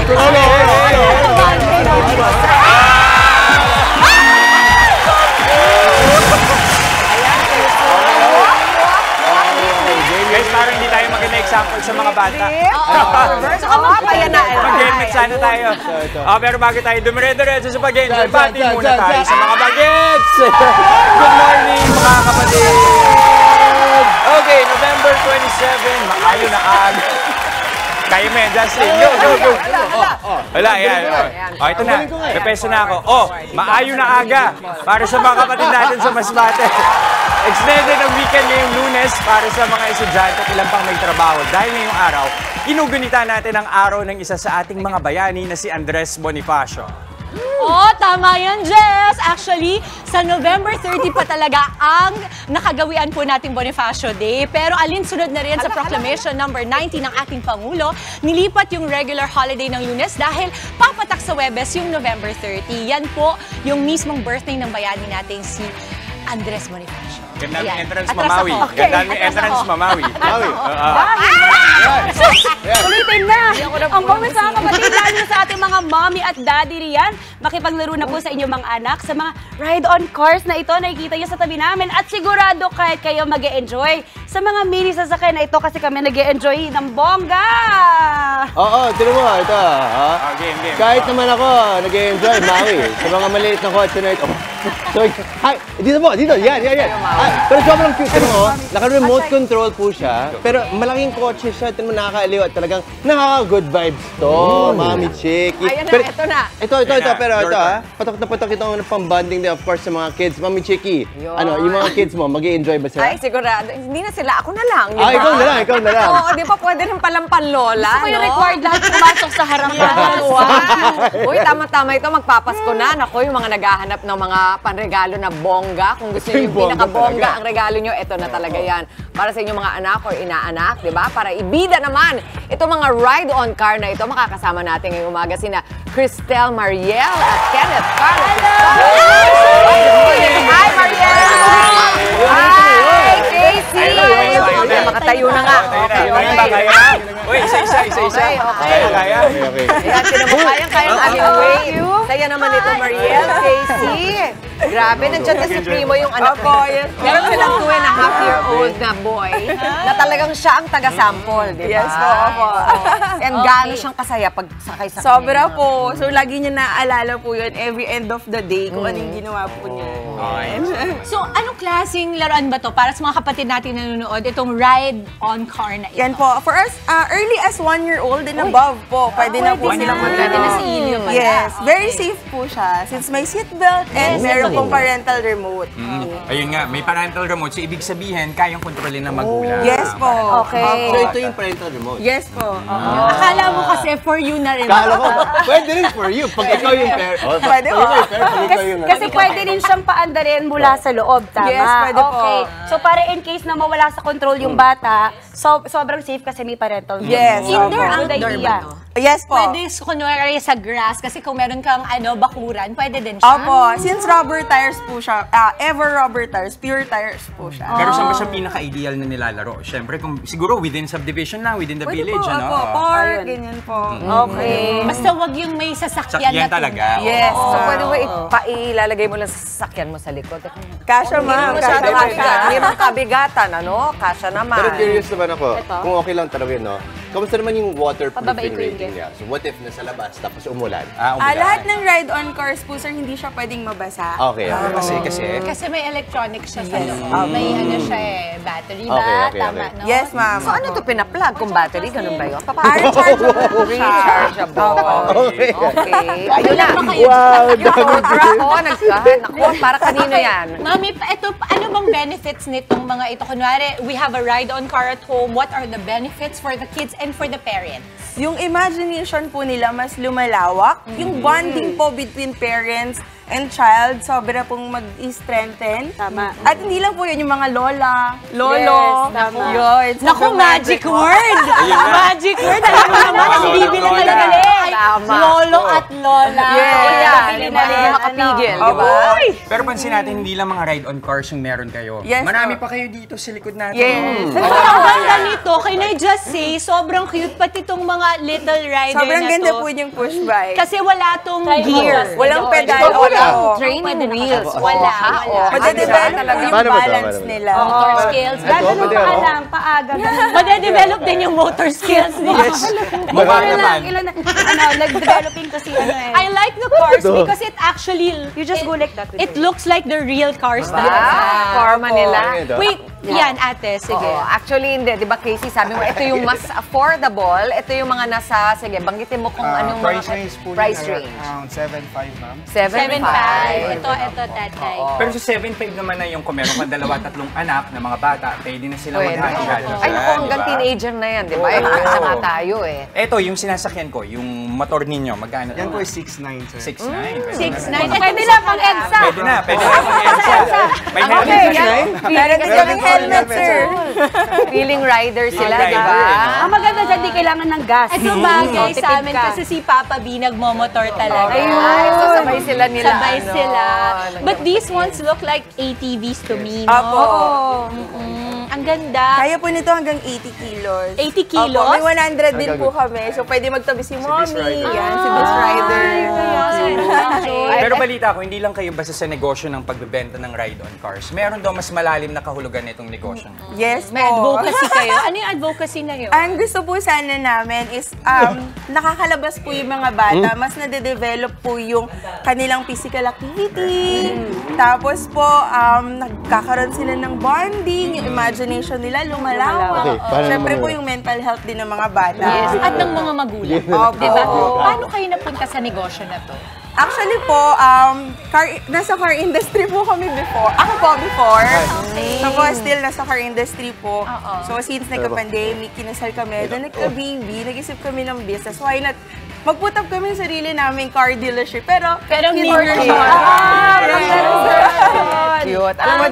Guys, parang hindi tayo maganda example sa mga bata. Mag-helmet sana tayo. Pero bago tayo dumire-diretso sa pag-enjoy, bati muna tayo sa mga bagets! Good morning, mga kapatid! Okay, November 27, maayo na aga. Kayo mo yan, Justin. Go. Wala, yan. Ito na. Repeso na ako. Maayo na aga para sa mga kapatid natin sa Masbate. Extended ang weekend ngayong Lunes para sa mga estudyante at ilang pang may trabaho. Dahil ngayong araw, ginugunita natin ang araw ng isa sa ating mga bayani na si Andres Bonifacio. Tama yan, Jess! Actually, sa November 30 pa talaga ang nakagawian po nating Bonifacio Day. Pero alinsunod na rin sa Proclamation number 90 ng ating Pangulo, nilipat yung regular holiday ng Lunes dahil papatak sa Webes yung November 30. Yan po yung mismong birthday ng bayani nating si Andres Bonifacio. Ganda mo entrance mamawi. Ganda mo entrance mamawi. Ulitin na! Ang bonus mga kapatid, lalo sa ating mga mommy at daddy riyan, makipaglaro na po sa inyong mga anak sa mga ride-on cars na ito, nakikita nyo sa tabi namin at sigurado kahit kayo mag-e-enjoy sa mga mini sasakyan na ito kasi kami nag-e-enjoy ng bongga! Tinan mo, ito. Game. Kahit naman ako, nag-e-enjoy, Maui. Sa mga maliit na kotse na ito. Dito, yan. Pero sobrang cute. Tignan mo, naka-remote control po siya. Pero malaking kotse siya. Tignan mo, nakakaaliw at talagang nakaka-good vibes to. Mami Chiki. Ayan na, ito na. Ito. Pero ito patok na patok itong pang-bonding din of course sa mga kids. Mami Chiki, yung mga kids mo, mag-i-enjoy ba sila? Ay, sigurado. Hindi na sila. Ako na lang. Diba? Ikaw na lang. Oo, di ba pwede rin palang panlola? Gusto ko yung required lahat pumasok sa harapan. Uy, tama-tama ito. Magpapasko na. Naku, yung mga naghahanap ng mga panregalo na bongga. Kung gusto nyo yung pinaka-bongga ang regalo nyo, ito na talaga yan. Para sa inyong mga anak or inaanak, di ba? Para ibida naman itong mga ride-on car na ito. Makakasama natin ngayong umaga sina Cristel Mariel at Kenneth Carlos. Hi, Mariel! Hi, Casey! Makatayo na nga. Uy, isa. Okay. Kaya. Ayan, kayang aming way. Saya naman ito, Mariel, Casey. Grabe, nandiyan na si Primo yung anak ko. Meron silang 2.5-year-old na boy na talagang siya ang taga-sample, di ba? Yes po, opo. And gaano siyang kasaya pag sakay sa kanya. Sobra po. So, lagi niya naaalala po yun every end of the day kung anong ginawa po niya. So, anong klaseng laruan ba to para sa mga kapatid natin nanonood? Itong ride-on car na ito. Yan po. For us, early as 1-year-old and above po. Pwede na po silang Pwede na si Ilio pala. Yes. Very safe po siya. Since may seatbelt and meron pong parental remote. Ayun nga, may parental remote. So, ibig sabihin, kayang kontrolin ng magulang. Yes po. Okay. So, ito yung parental remote. Yes po. Akala mo kasi for you na rin. Kala ko, pwede rin for you. Pag ikaw yung parent. Pwede po. Kasi pwede rin siyang paandarin mula sa loob, tama? Yes, pwede po. Okay. So para in case na mawala sa control yung bata, sobrang safe kasi may parental. Yes. Indoor, Good outdoor idea. ba to? Yes po. Pwede kunwari sa grass kasi kung meron kang bakuran, pwede din siya. Opo. Since rubber tires po siya, ever rubber tires, pure tires po siya. Pero saan ba siya pinaka-ideal na nilalaro? Siyempre, siguro within subdivision lang, within the Pwede village, po, ano? opo. Park, ganyan po. Okay. Basta wag yung may sasakyan Sakyan na talaga. Yes. So, pwede mo ilalagay mo lang sa sasakyan mo sa likod. Kasha ma'am. Masyado kabigat. Hindi mo kabigatan, ano? Kasha naman. Pero curious naman ako, kung okay lang talaga yun, no? Kamusta naman yung waterproofing Pababain ko yung rating niya? So what if nasa labas tapos umulan? Lahat ng ride-on cars po, sir, hindi siya pwedeng mabasa. Okay. Kasi may electronics siya sa loob. May battery ba? Okay. Tama, no? Yes, ma'am. So, ano ito pinaplug? Kung battery, ganun ba yun? Rechargeable po siya. Rechargeable. Okay. Okay. Ayun na. Wow, Yung Cobra, naku, para kanino yan? Mami, ito, ano bang benefits nitong mga ito? Kunwari, we have a ride-on car at home. What are the benefits for the kids and for the parents? Yung imagination po nila mas lumalawak. Yung bonding po between parents and child, sobra pong mag-strengthen. Tama. At hindi lang po yun yung mga lola, lolo. Yes, tama. Yun, Naku, magic word! Magic word! Alam mo naman, si Bibi na talaga. Tama. lolo at lola. Hindi makapigil, di ba? Pero pansin natin, hindi lang mga ride-on cars yung meron kayo. Yes, Marami po. pa kayo dito sa likod natin. Yes. Ang ganda nito, can I just say, sobrang cute. Pati itong mga little rider Sobrang na ganda to. po yung push bike. Kasi wala tong Try mo gear. just- Walang pedal. Wala. Oo. Training wheels. Wala. Madedevelop po yung Paano ba to? balance Paano ba? nila. Motor skills. Gagano pwede, pa ano? lang, paaga. Madedevelop din yung motor skills nila. Mukha Ilan naman. nag-developing kasi I like the cars because it actually, You just go like that with it looks like the real cars na. Forma nila. Wait, yan ate, sige. Oo, actually, hindi. Di ba, Casey, sabi mo, ito yung mas affordable. Ito yung mga nasa, sige, banggitin mo kung anong Price mga range po price niya, range. around 7.5, ma'am. 7.5. Ito, tatay. Pero sa 7.5 naman na yung kung meron kang 2-3 anak na mga bata, pwede na sila Pwede. maghati-hati. Ay, naku, hanggang teenager na yan, di ba? Eh, kasa nga tayo eh. Ito, yung sinasakyan ko, yung motor ninyo, magkano? Yan po is 6.9, sir. 6.9. 6.9. Pwede na pang EDSA. Pwede na mag-EDSA. May helmet Okay, na siya. Meron kasi kaming helmet, sir. Feeling rider sila, Feeling di ba? rider, Ang maganda dyan, di kailangan ng gas. Ito bagay Tipid sa amin ka. kasi si Papa B nagmomotor talaga. Ay, so sabay sila nila. Sabay ano, sila. But nag- these ones look like ATVs to me, no? Opo. Ang ganda. Kaya po nito hanggang 80 kilos. 80 kilos? Opo, may 100 din po kami. So, pwede magtabi si mommy. Yan, si Bus Rider. Pero balita ko, hindi lang kayo basta sa negosyo ng pagbebenta ng ride-on cars. Meron daw mas malalim na kahulugan nitong negosyo. Yes May po. advocacy kayo. Ano yung advocacy na yun? Ang gusto po sana namin is nakakalabas po yung mga bata. Mas nade-develop po yung kanilang physical activity. Tapos po, nagkakaroon sila ng bonding. Yung imagination nila lumalawak. Okay, paano Siyempre naman po yun? yung mental health din ng mga bata. Yes. At ng mga magulang. Opo. Diba? Paano kayo napunta sa negosyo na to? Actually po, nasa car industry po kami before. Ako po before. So po, still nasa car industry po. So since nagka-pandemic, kinasal kami, doon nagka-baby, nag-isip kami ng business. Why not mag-put up kami ng sarili naming car dealership. Pero hindi for working. Cute. Alam mo,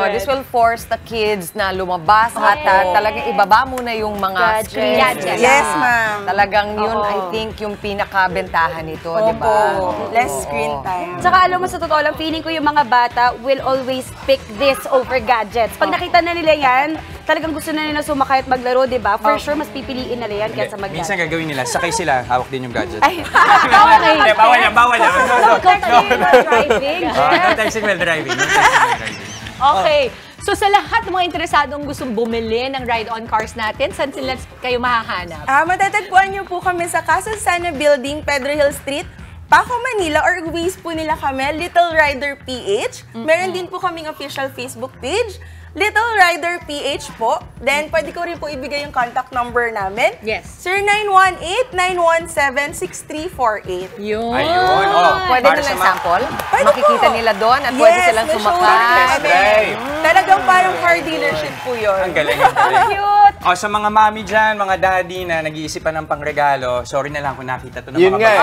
this will force the kids na lumabas at talagang ibaba muna yung mga screens. Gadgets. Yes, ma'am. Talagang yun, I think, yung pinakabentahan nito, di ba? Opo. Less screen time. Tsaka alam mo, sa totoo lang, feeling ko yung mga bata will always pick this over gadgets. Pag nakita na nila yan, talagang gusto na nila sumakay at maglaro, di ba? For sure, mas pipiliin nila yan kaysa Minsan mag-gadget. gagawin nila, sakay sila, hawak din yung gadget. Ay, Hindi, bawal yan, bawal yan. driving. No texting while driving. No texting while driving. Okay. So sa lahat ng mga interesadong gustong bumili ng ride-on cars natin, saan sila kayo mahahanap? Matatagpuan niyo po kami sa Casa Sana Building, Pedro Hill Street, Paco, Manila, or ways po nila kami, Little Rider PH. Meron din po kaming official Facebook page, Little Rider PH po. Then, pwede ko rin po ibigay yung contact number namin. Yes. 0918-917-6348. Yun. Ayun. Oh, Pwede para nila sa sample? Pwede Makikita po. nila doon at pwede silang may sumakay. showroom Test drive. Talagang parang car dealership po yun. Ang galing, ang galing. Cute. O, sa mga mami dyan, mga daddy na nag-iisipan ng pangregalo, sorry na lang kung nakita to ng Yun mga nga eh.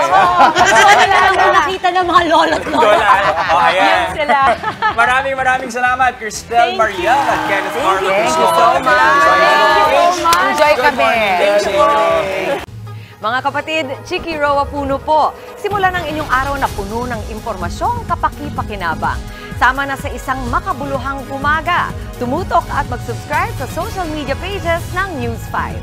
Sorry na lang kung nakita ng mga lolo't lola. Dola. O, ayan. Yan sila. Maraming salamat, Cristel Thank Maria at Kenneth Marlo. Thank you so much. Enjoy kami. Mga kapatid, Chiki Roa Puno po. Simulan ang inyong araw na puno ng impormasyong kapaki-pakinabang. Sama na sa isang makabuluhang umaga. Tumutok at mag-subscribe sa social media pages ng News 5.